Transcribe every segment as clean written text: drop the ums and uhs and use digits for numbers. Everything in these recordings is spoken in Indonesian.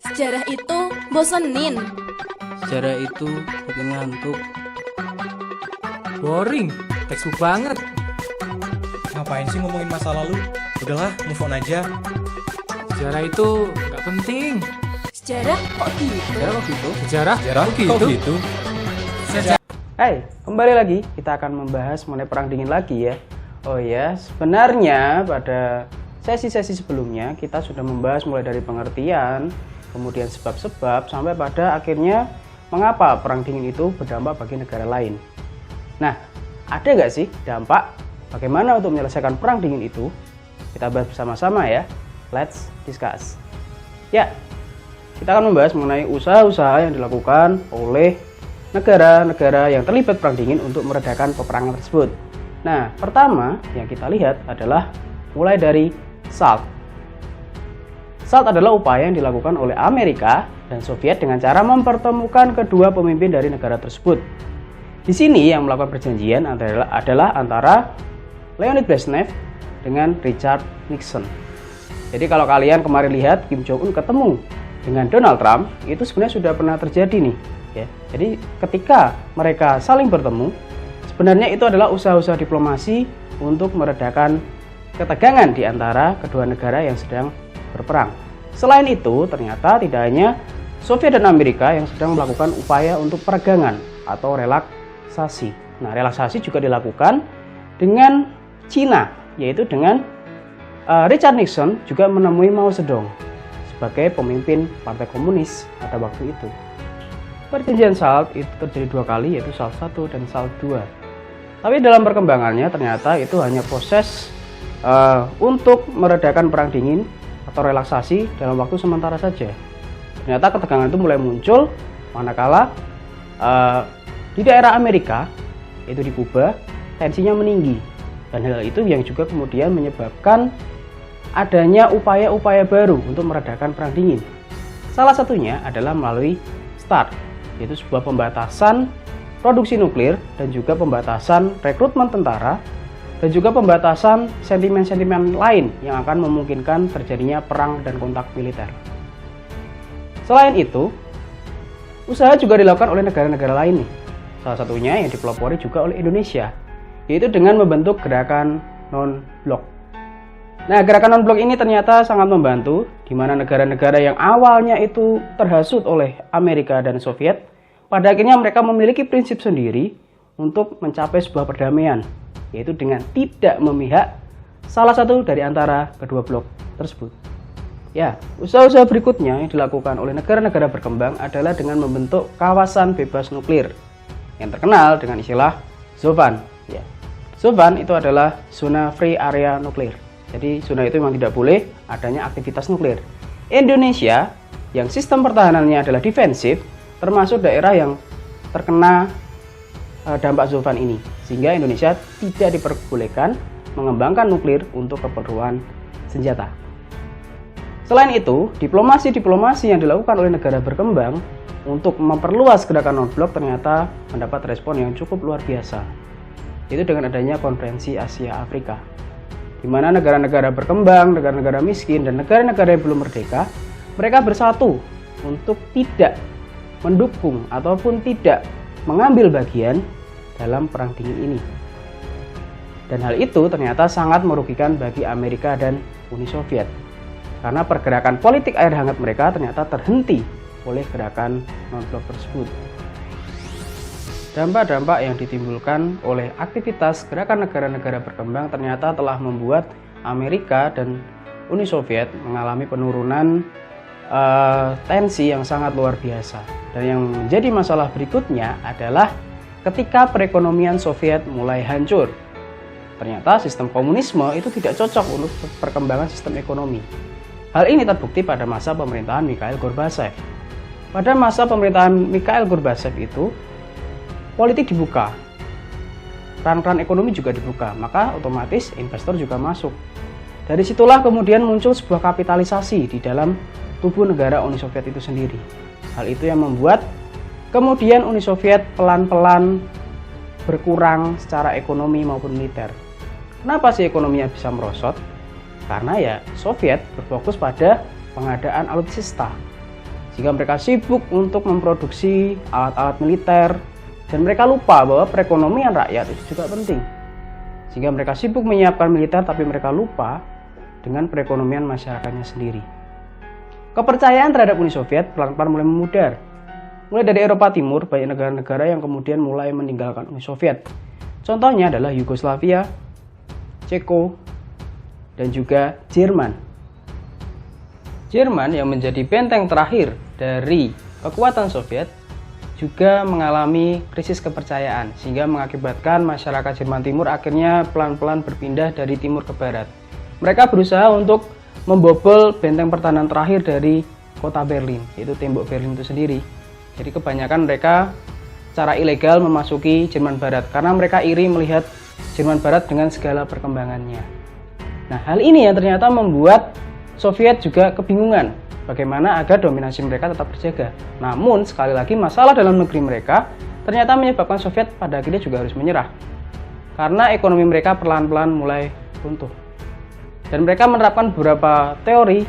Sejarah itu bosenin. Sejarah itu bikin ngantuk. Boring, textbook banget. Ngapain sih ngomongin masa lalu? Udahlah, move on aja. Sejarah itu nggak penting. Sejarah kok gitu? Sejarah kok gitu? Sejarah Kok gitu? Hai, kembali lagi kita akan membahas mengenai perang dingin lagi ya. Oh ya, sebenarnya pada sesi-sesi sebelumnya kita sudah membahas mulai dari pengertian, kemudian sebab-sebab, sampai pada akhirnya mengapa perang dingin itu berdampak bagi negara lain. Nah, ada nggak sih dampak bagaimana untuk menyelesaikan perang dingin itu? Kita bahas bersama-sama ya. Let's discuss. Ya, kita akan membahas mengenai usaha-usaha yang dilakukan oleh negara-negara yang terlibat perang dingin untuk meredakan peperangan tersebut. Nah, pertama yang kita lihat adalah mulai dari SALT. SALT adalah upaya yang dilakukan oleh Amerika dan Soviet dengan cara mempertemukan kedua pemimpin dari negara tersebut. Di sini yang melakukan perjanjian adalah antara Leonid Brezhnev dengan Richard Nixon. Jadi kalau kalian kemarin lihat Kim Jong Un ketemu dengan Donald Trump, itu sebenarnya sudah pernah terjadi nih. Ya. Jadi ketika mereka saling bertemu, sebenarnya itu adalah usaha-usaha diplomasi untuk meredakan ketegangan di antara kedua negara yang sedang berperang. Selain itu, ternyata tidak hanya Soviet dan Amerika yang sedang melakukan upaya untuk peregangan atau relaksasi. Nah, relaksasi juga dilakukan dengan Cina, yaitu dengan Richard Nixon juga menemui Mao Zedong sebagai pemimpin Partai Komunis pada waktu itu. Perjanjian SALT itu terjadi dua kali, yaitu SALT 1 dan SALT 2. Tapi dalam perkembangannya ternyata itu hanya proses untuk meredakan perang dingin atau relaksasi dalam waktu sementara saja. Ternyata ketegangan itu mulai muncul manakala di daerah Amerika, yaitu di Kuba, tensinya meninggi. Dan hal itu yang juga kemudian menyebabkan adanya upaya-upaya baru untuk meredakan perang dingin. Salah satunya adalah melalui START, yaitu sebuah pembatasan produksi nuklir dan juga pembatasan rekrutmen tentara dan juga pembatasan sentimen-sentimen lain yang akan memungkinkan terjadinya perang dan kontak militer. Selain itu, usaha juga dilakukan oleh negara-negara lain nih. Salah satunya yang dipelopori juga oleh Indonesia, yaitu dengan membentuk gerakan non-blok. Nah, gerakan non-blok ini ternyata sangat membantu, di mana negara-negara yang awalnya itu terhasut oleh Amerika dan Soviet, pada akhirnya mereka memiliki prinsip sendiri untuk mencapai sebuah perdamaian, yaitu dengan tidak memihak salah satu dari antara kedua blok tersebut. Ya, usaha-usaha berikutnya yang dilakukan oleh negara-negara berkembang adalah dengan membentuk kawasan bebas nuklir, yang terkenal dengan istilah ZOVAN. Ya. ZOVAN itu adalah zona free area nuklir. Jadi zona itu memang tidak boleh adanya aktivitas nuklir. Indonesia yang sistem pertahanannya adalah defensif, termasuk daerah yang terkena dampak ZOVAN ini, sehingga Indonesia tidak diperbolehkan mengembangkan nuklir untuk keperluan senjata. Selain itu, diplomasi yang dilakukan oleh negara berkembang untuk memperluas gerakan non-blok ternyata mendapat respon yang cukup luar biasa. Itu dengan adanya konferensi Asia Afrika, di mana negara-negara berkembang, negara-negara miskin, dan negara-negara yang belum merdeka, mereka bersatu untuk tidak mendukung ataupun tidak mengambil bagian dalam perang dingin ini. Dan hal itu ternyata sangat merugikan bagi Amerika dan Uni Soviet, karena pergerakan politik air hangat mereka ternyata terhenti oleh gerakan non-blok tersebut. Dampak-dampak yang ditimbulkan oleh aktivitas gerakan negara-negara berkembang ternyata telah membuat Amerika dan Uni Soviet mengalami penurunan tensi yang sangat luar biasa. Dan yang menjadi masalah berikutnya adalah ketika perekonomian Soviet mulai hancur. Ternyata sistem komunisme itu tidak cocok untuk perkembangan sistem ekonomi. Hal ini terbukti pada masa pemerintahan Mikhail Gorbachev. Pada masa pemerintahan Mikhail Gorbachev itu, politik dibuka, ran-ran ekonomi juga dibuka, maka otomatis investor juga masuk. Dari situlah kemudian muncul sebuah kapitalisasi di dalam tubuh negara Uni Soviet itu sendiri. Hal itu yang membuat kemudian Uni Soviet pelan-pelan berkurang secara ekonomi maupun militer. Kenapa sih ekonominya bisa merosot? Karena ya Soviet berfokus pada pengadaan alutsista. sehingga mereka sibuk untuk memproduksi alat-alat militer, dan mereka lupa bahwa perekonomian rakyat itu juga penting. Sehingga mereka sibuk menyiapkan militer, tapi mereka lupa dengan perekonomian masyarakatnya sendiri. Kepercayaan terhadap Uni Soviet pelan-pelan mulai memudar. Mulai dari Eropa Timur, banyak negara-negara yang kemudian mulai meninggalkan Uni Soviet. Contohnya adalah Yugoslavia, Ceko, dan juga Jerman. Jerman yang menjadi benteng terakhir dari kekuatan Soviet juga mengalami krisis kepercayaan, sehingga mengakibatkan masyarakat Jerman Timur akhirnya pelan-pelan berpindah dari timur ke barat. Mereka berusaha untuk membobol benteng pertahanan terakhir dari kota Berlin, yaitu tembok Berlin itu sendiri. Jadi kebanyakan mereka secara ilegal memasuki Jerman Barat karena mereka iri melihat Jerman Barat dengan segala perkembangannya. Nah, hal ini yang ternyata membuat Soviet juga kebingungan bagaimana agar dominasi mereka tetap terjaga. Namun, sekali lagi masalah dalam negeri mereka ternyata menyebabkan Soviet pada akhirnya juga harus menyerah. Karena ekonomi mereka perlahan-lahan mulai runtuh. Dan mereka menerapkan beberapa teori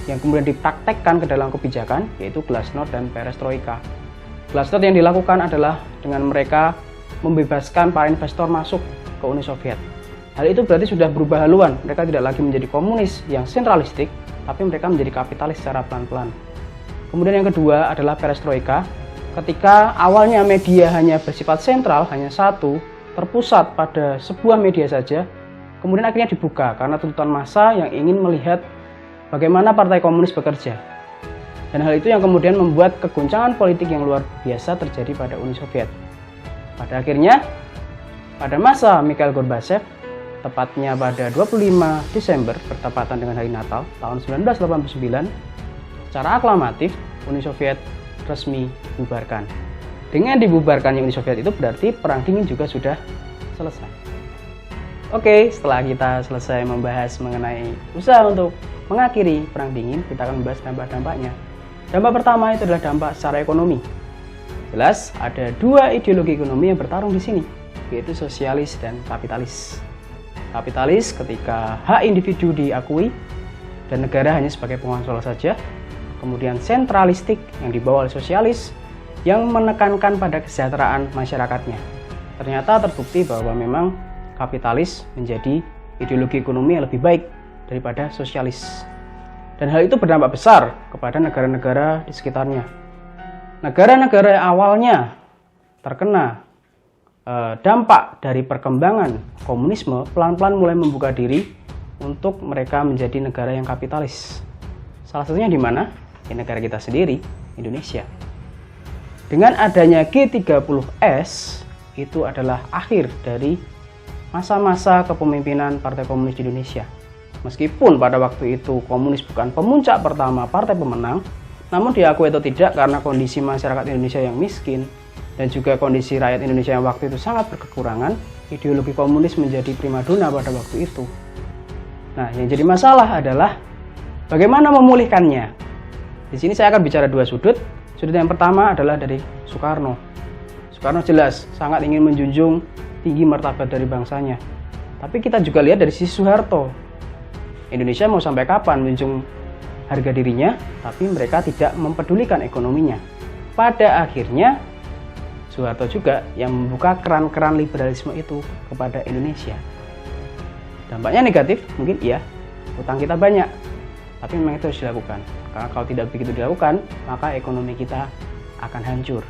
yang kemudian dipraktekkan ke dalam kebijakan, yaitu Glasnost dan Perestroika. Glasnost yang dilakukan adalah dengan mereka membebaskan para investor masuk ke Uni Soviet. Hal itu berarti sudah berubah haluan, mereka tidak lagi menjadi komunis yang sentralistik, tapi mereka menjadi kapitalis secara pelan-pelan. Kemudian yang kedua adalah Perestroika, ketika awalnya media hanya bersifat sentral, hanya satu, terpusat pada sebuah media saja, kemudian akhirnya dibuka karena tuntutan massa yang ingin melihat bagaimana partai komunis bekerja. Dan hal itu yang kemudian membuat kegoncangan politik yang luar biasa terjadi pada Uni Soviet. Pada akhirnya, pada masa Mikhail Gorbachev, tepatnya pada 25 Desember bertepatan dengan hari Natal tahun 1989, secara aklamatif Uni Soviet resmi dibubarkan. Dengan dibubarkannya Uni Soviet itu berarti Perang Dingin juga sudah selesai. Oke, setelah kita selesai membahas mengenai usaha untuk mengakhiri Perang Dingin, kita akan membahas dampak-dampaknya. Dampak pertama itu adalah dampak secara ekonomi. Jelas ada dua ideologi ekonomi yang bertarung di sini, yaitu sosialis dan kapitalis. Kapitalis ketika hak individu diakui dan negara hanya sebagai pengontrol saja. Kemudian sentralistik yang dibawa oleh sosialis yang menekankan pada kesejahteraan masyarakatnya. Ternyata terbukti bahwa memang kapitalis menjadi ideologi ekonomi yang lebih baik daripada sosialis. Dan hal itu berdampak besar kepada negara-negara di sekitarnya. Negara-negara yang awalnya terkena dampak dari perkembangan komunisme pelan-pelan mulai membuka diri untuk mereka menjadi negara yang kapitalis. Salah satunya di mana? Di negara kita sendiri, Indonesia. Dengan adanya G30S, itu adalah akhir dari masa-masa kepemimpinan Partai Komunis di Indonesia. Meskipun pada waktu itu komunis bukan pemuncak pertama partai pemenang, namun diakui atau tidak karena kondisi masyarakat Indonesia yang miskin, dan juga kondisi rakyat Indonesia yang waktu itu sangat berkekurangan, ideologi komunis menjadi primadona pada waktu itu. Nah, yang jadi masalah adalah bagaimana memulihkannya. Di sini saya akan bicara dua sudut. Sudut yang pertama adalah dari Soekarno. Soekarno jelas sangat ingin menjunjung tinggi martabat dari bangsanya. Tapi kita juga lihat dari sisi Soeharto. Indonesia mau sampai kapan menjunjung harga dirinya, tapi mereka tidak mempedulikan ekonominya. Pada akhirnya, Soeharto juga yang membuka keran-keran liberalisme itu kepada Indonesia. Dampaknya negatif, mungkin iya, utang kita banyak, tapi memang itu harus dilakukan. Karena kalau tidak begitu dilakukan, maka ekonomi kita akan hancur.